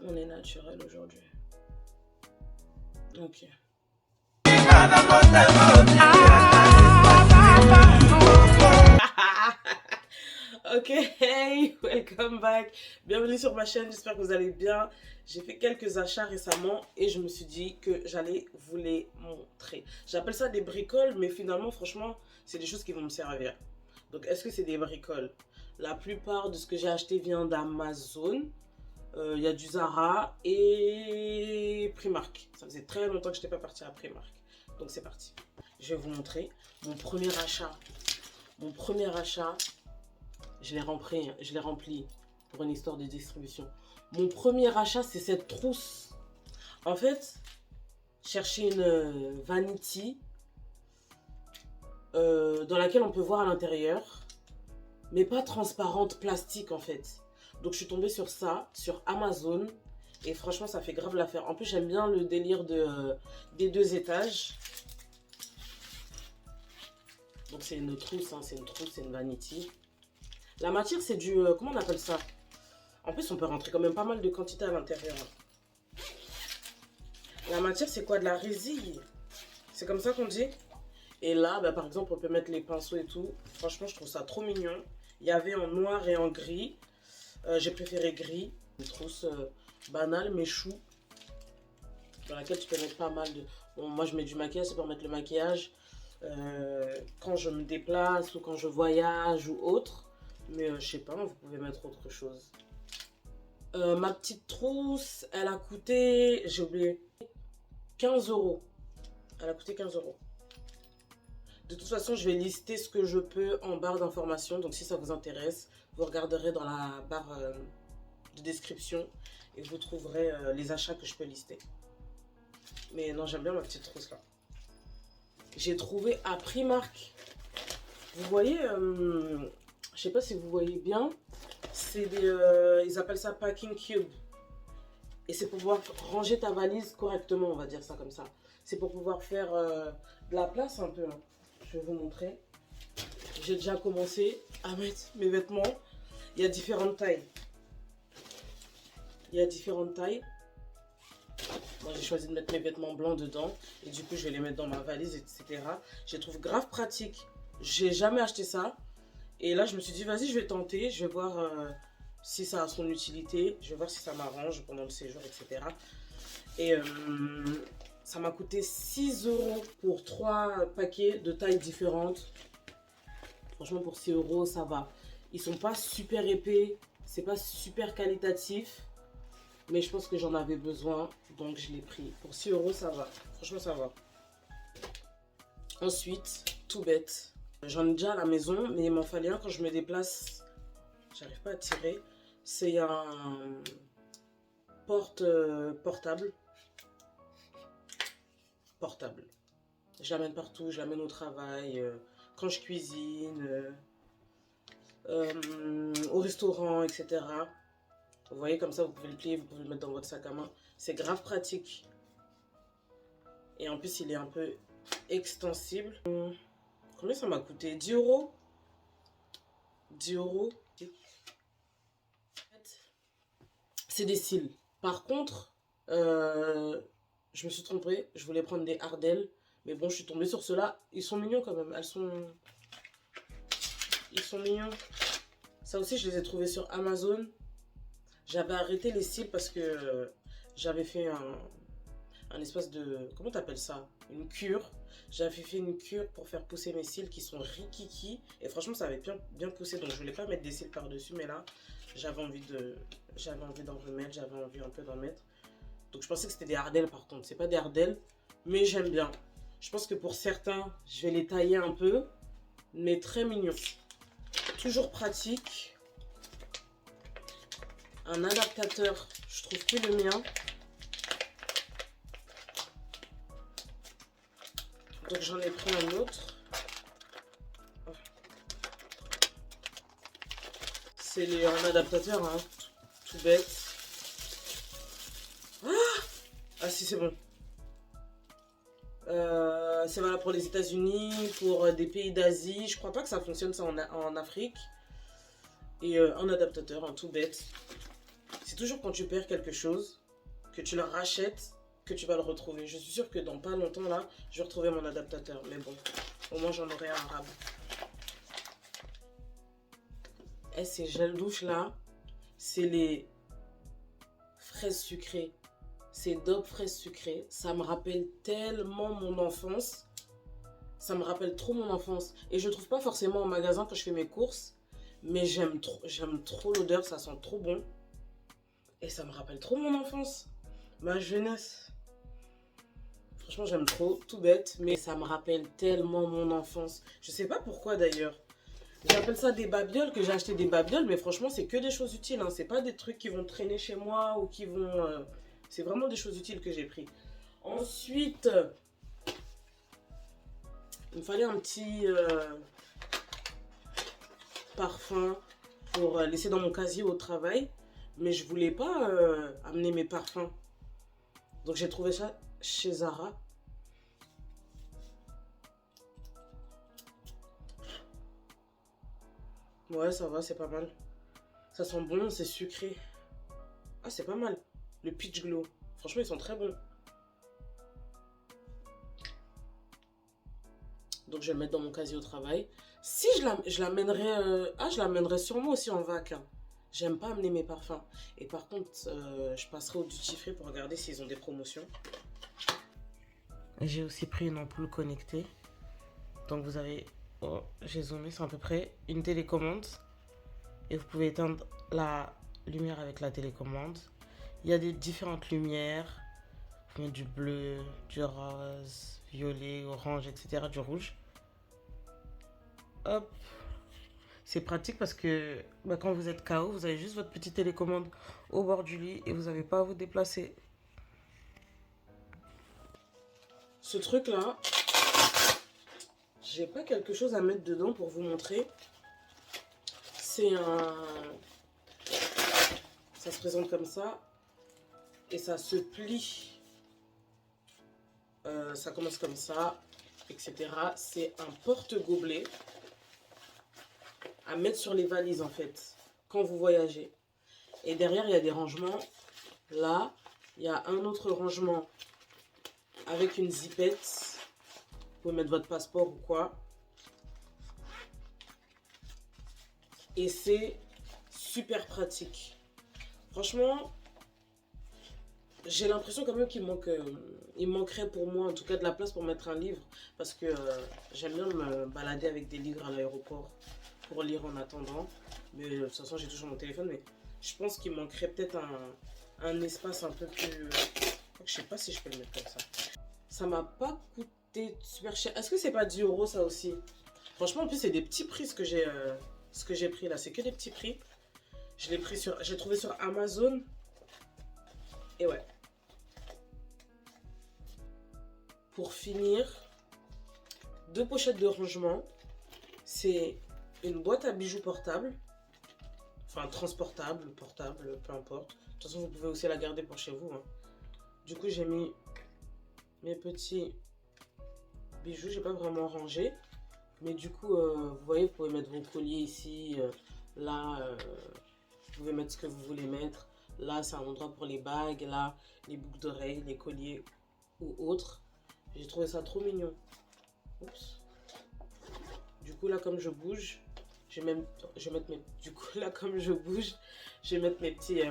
On est naturel aujourd'hui. Ok. Ok, hey, welcome back. Bienvenue sur ma chaîne, j'espère que vous allez bien. J'ai fait quelques achats récemment et je me suis dit que j'allais vous les montrer. J'appelle ça des bricoles, mais finalement, franchement, c'est des choses qui vont me servir. Donc, est-ce que c'est des bricoles? La plupart de ce que j'ai acheté vient d'Amazon. Il y a du Zara et Primark. Ça faisait très longtemps que je n'étais pas partie à Primark. Donc, c'est parti. Je vais vous montrer mon premier achat. Mon premier achat. Je l'ai rempli pour une histoire de distribution. Mon premier achat, c'est cette trousse. En fait, chercher une vanity dans laquelle on peut voir à l'intérieur, mais pas transparente, plastique en fait. Donc je suis tombée sur ça, sur Amazon, et franchement ça fait grave l'affaire. En plus j'aime bien le délire des 2 étages. Donc c'est une trousse, hein, c'est une vanity. La matière, c'est du... comment on appelle ça? En plus, on peut rentrer quand même pas mal de quantité à l'intérieur. La matière, c'est quoi? De la résille. C'est comme ça qu'on dit? Et là, bah, par exemple, on peut mettre les pinceaux et tout. Franchement, je trouve ça trop mignon. Il y avait en noir et en gris. J'ai préféré gris. Une trousse banale, mais chou. Dans laquelle tu peux mettre pas mal de... Bon, moi, je mets du maquillage, c'est pour mettre le maquillage. Quand je me déplace ou quand je voyage ou autre. Mais je sais pas, vous pouvez mettre autre chose. Ma petite trousse, elle a coûté, j'ai oublié, 15 €. Elle a coûté 15 €. De toute façon, je vais lister ce que je peux en barre d'informations. Donc si ça vous intéresse, vous regarderez dans la barre de description et vous trouverez les achats que je peux lister. Mais non, j'aime bien ma petite trousse là. J'ai trouvé à Primark. Vous voyez... je sais pas si vous voyez bien, c'est des, ils appellent ça packing cube. Et c'est pour pouvoir ranger ta valise correctement, on va dire ça comme ça. C'est pour pouvoir faire de la place un peu. Hein. Je vais vous montrer. J'ai déjà commencé à mettre mes vêtements. Il y a différentes tailles. Il y a différentes tailles. Moi, j'ai choisi de mettre mes vêtements blancs dedans. Et du coup, je vais les mettre dans ma valise, etc. Je les trouve grave pratique. J'ai jamais acheté ça. Et là, je me suis dit, vas-y, je vais tenter. Je vais voir si ça a son utilité. Je vais voir si ça m'arrange pendant le séjour, etc. Et ça m'a coûté 6 € pour 3 paquets de tailles différentes. Franchement, pour 6 €, ça va. Ils sont pas super épais. C'est pas super qualitatif. Mais je pense que j'en avais besoin. Donc, je l'ai pris. Pour 6 €, ça va. Franchement, ça va. Ensuite, tout bête. J'en ai déjà à la maison, mais il m'en fallait un quand je me déplace. J'arrive pas à tirer. C'est un portable. Portable. Je l'amène partout, je l'amène au travail, quand je cuisine, au restaurant, etc. Vous voyez, comme ça, vous pouvez le plier, vous pouvez le mettre dans votre sac à main. C'est grave pratique. Et en plus, il est un peu extensible. Combien ça m'a coûté? 10 €. 10 €. C'est des cils. Par contre, je me suis trompée. Je voulais prendre des Ardell. Mais bon, je suis tombée sur ceux-là. Ils sont mignons quand même. Ils sont mignons. Ça aussi, je les ai trouvés sur Amazon. J'avais arrêté les cils parce que j'avais fait un espace de... Comment t'appelles ça? Une cure. J'avais fait une cure pour faire pousser mes cils qui sont rikiki. Et franchement, ça avait bien poussé. Donc, je voulais pas mettre des cils par-dessus. Mais là, j'avais envie d'en remettre. J'avais envie un peu d'en mettre. Donc, je pensais que c'était des Ardell par contre. C'est pas des Ardell. Mais j'aime bien. Je pense que pour certains, je vais les tailler un peu. Mais très mignons. Toujours pratique. Un adaptateur. Je trouve plus le mien. Donc j'en ai pris un autre. C'est un adaptateur, hein, tout bête. Ah si, c'est bon. C'est valable pour les États-Unis, pour des pays d'Asie. Je crois pas que ça fonctionne ça en Afrique. Et un adaptateur, un tout bête. C'est toujours quand tu perds quelque chose, que tu le rachètes, que tu vas le retrouver. Je suis sûre que dans pas longtemps, là, je vais retrouver mon adaptateur. Mais bon, au moins j'en aurai un arabe. Et ces gels douche là, c'est les fraises sucrées. C'est Dove fraises sucrées. Ça me rappelle tellement mon enfance. Ça me rappelle trop mon enfance. Et je ne trouve pas forcément au magasin quand je fais mes courses. Mais j'aime trop l'odeur, ça sent trop bon. Et ça me rappelle trop mon enfance. Ma jeunesse. Franchement, j'aime trop, tout bête. Mais ça me rappelle tellement mon enfance. Je sais pas pourquoi d'ailleurs. J'appelle ça des babioles, que j'ai acheté des babioles, mais franchement, c'est que des choses utiles. Hein. C'est pas des trucs qui vont traîner chez moi ou qui vont... C'est vraiment des choses utiles que j'ai pris. Ensuite, il me fallait un petit parfum pour laisser dans mon casier au travail. Mais je voulais pas amener mes parfums. Donc j'ai trouvé ça chez Zara. Ouais, ça va, c'est pas mal. Ça sent bon, c'est sucré. Ah, c'est pas mal. Le Peach Glow. Franchement, ils sont très bons. Donc, je vais le mettre dans mon casier au travail. Si je l'amènerai... je l'amènerai sûrement aussi en vac. Hein. J'aime pas amener mes parfums. Et par contre, je passerai au duty free pour regarder s'ils ont des promotions. J'ai aussi pris une ampoule connectée. Donc, vous avez... Oh, j'ai zoomé, c'est à peu près une télécommande. Et vous pouvez éteindre la lumière avec la télécommande. Il y a des différentes lumières. Vous pouvez mettre du bleu, du rose, violet, orange, etc. Du rouge. Hop. C'est pratique parce que quand vous êtes KO, vous avez juste votre petite télécommande au bord du lit et vous n'avez pas à vous déplacer. Ce truc-là, j'ai pas quelque chose à mettre dedans pour vous montrer. C'est un... Ça se présente comme ça. Et ça se plie. Ça commence comme ça, etc. C'est un porte-gobelet à mettre sur les valises, en fait, quand vous voyagez. Et derrière, il y a des rangements. Là, il y a un autre rangement avec une zippette. Vous pouvez mettre votre passeport ou quoi. Et c'est super pratique. Franchement, j'ai l'impression quand même qu'il manquerait pour moi, en tout cas, de la place pour mettre un livre. Parce que j'aime bien me balader avec des livres à l'aéroport pour lire en attendant. Mais de toute façon, j'ai toujours mon téléphone. Mais je pense qu'il manquerait peut-être un espace un peu plus... Je sais pas si je peux le mettre comme ça. Ça m'a pas coûté super cher. Est-ce que c'est pas 10 € ça aussi? Franchement, en plus, c'est des petits prix ce que j'ai pris là. C'est que des petits prix. J'ai trouvé sur Amazon. Et ouais. Pour finir, 2 pochettes de rangement. C'est une boîte à bijoux portable. Enfin, transportable, portable, peu importe. De toute façon, vous pouvez aussi la garder pour chez vous. Hein. Du coup, j'ai mis mes petits bijoux. J'ai pas vraiment rangé. Mais du coup, vous voyez, vous pouvez mettre vos colliers ici. Là, vous pouvez mettre ce que vous voulez mettre. Là, c'est un endroit pour les bagues. Là, les boucles d'oreilles, les colliers ou autres. J'ai trouvé ça trop mignon. Oups. Du coup, là, comme je bouge, je vais mettre mes... Du coup, là, comme je bouge, je vais mettre mes petits...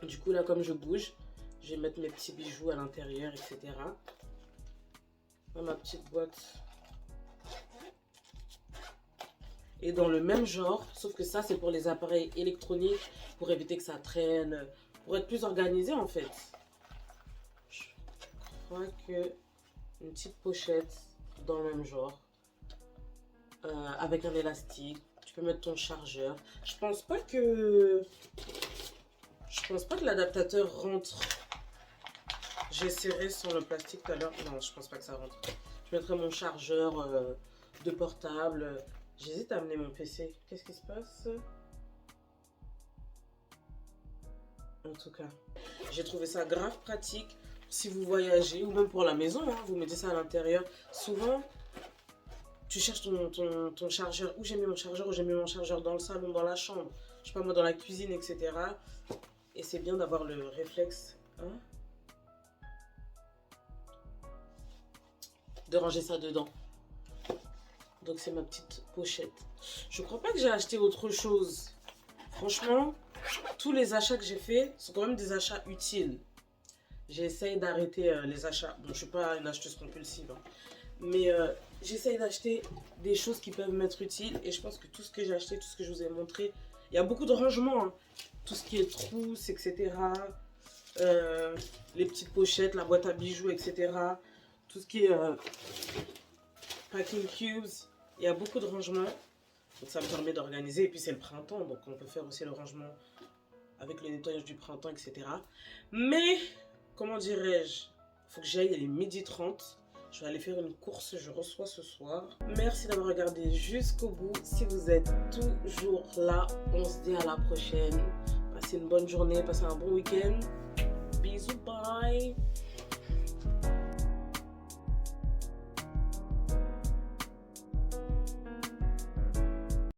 Du coup, là, comme je bouge, je vais mettre mes petits bijoux à l'intérieur, etc. Là, ma petite boîte. Et dans le même genre, sauf que ça, c'est pour les appareils électroniques, pour éviter que ça traîne, pour être plus organisé, en fait. Je crois que une petite pochette dans le même genre, avec un élastique. Tu peux mettre ton chargeur. Je pense pas que l'adaptateur rentre. J'ai serré sur le plastique tout à l'heure. Non, je pense pas que ça rentre. Je mettrai mon chargeur de portable. J'hésite à amener mon PC. Qu'est-ce qui se passe? En tout cas, j'ai trouvé ça grave pratique si vous voyagez ou même pour la maison. Hein, vous mettez ça à l'intérieur. Souvent, tu cherches ton chargeur. Où j'ai mis mon chargeur? Où j'ai mis mon chargeur? Dans le salon, dans la chambre, je sais pas moi, dans la cuisine, etc. Et c'est bien d'avoir le réflexe, hein, de ranger ça dedans. Donc c'est ma petite pochette. Je crois pas que j'ai acheté autre chose. Franchement, tous les achats que j'ai faits sont quand même des achats utiles. J'essaye d'arrêter les achats. Bon, je suis pas une acheteuse compulsive, hein. Mais j'essaye d'acheter des choses qui peuvent m'être utiles. Et je pense que tout ce que j'ai acheté, tout ce que je vous ai montré, il y a beaucoup de rangements, hein. Tout ce qui est trousses, etc. Les petites pochettes, la boîte à bijoux, etc. Tout ce qui est packing cubes. Il y a beaucoup de rangements. Donc ça me permet d'organiser. Et puis c'est le printemps. Donc on peut faire aussi le rangement avec le nettoyage du printemps, etc. Mais, comment dirais-je, il faut que j'aille, il est 12h30. Je vais aller faire une course, je reçois ce soir. Merci d'avoir regardé jusqu'au bout. Si vous êtes toujours là, on se dit à la prochaine. Passez une bonne journée, passez un bon week-end. Bisous, bye.